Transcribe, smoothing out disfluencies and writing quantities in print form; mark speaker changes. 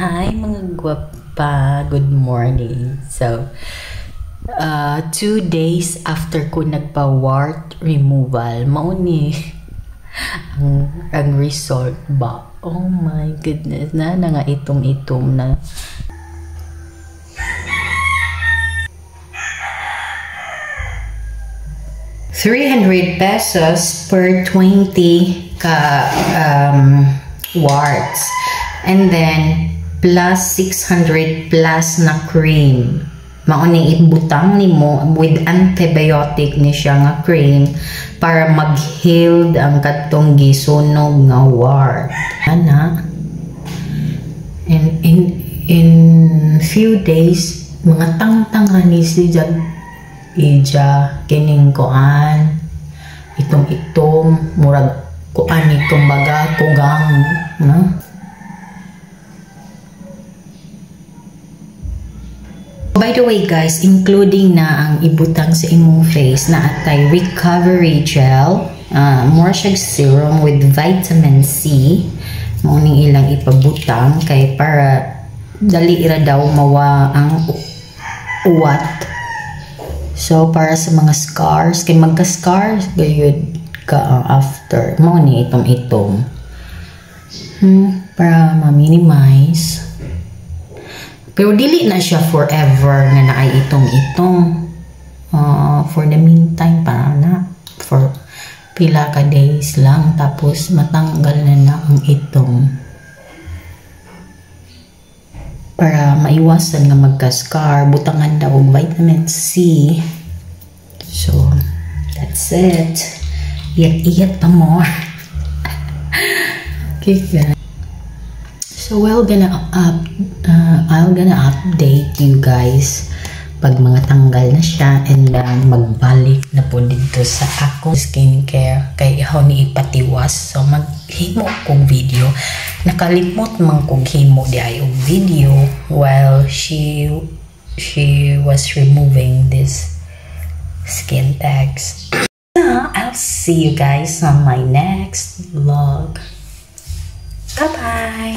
Speaker 1: Hi mga gwapa, good morning. So, 2 days after ko nagpa-wart removal, mauni ang result ba? Oh my goodness, na nga itom-itom na. ₱300 per 20 ka warts. And then, plus 600 plus na cream. Mauni ibutang ni mo with antibiotic ni siya nga cream para mag-heal ang katong gisunog nga wart. Ana. And in few days, mga tangtangan ni siya ija kining kuan itom-itom murag kuan itong baga kugang no? By the way guys, including na ang ibutang sa imong face na atay recovery gel, more siya serum with vitamin C, mauning ilang ipabutang kay para dali ira daw mawa ang uwat. So para sa mga scars, kay magka-scars gayud ka after mo ni itom-itom. Para ma-minimize. Pero dili na siya forever nga naay itong-itong. For the meantime pa na. For pila ka days lang. Tapos matanggal na ang itong. Para maiwasan nga magka-scar. Butangan daw og vitamin C. So, that's it. Iyat-iyat pa more. Okay guys. So I'll gonna update you guys pag mga tanggal na siya and magbalik na po dito sa ako skincare kay how ni ipatiwas. So maghimo kong video, nakalimot man kong himo di ay og video while she was removing this skin tags. I'll see you guys on my next vlog. Bye bye.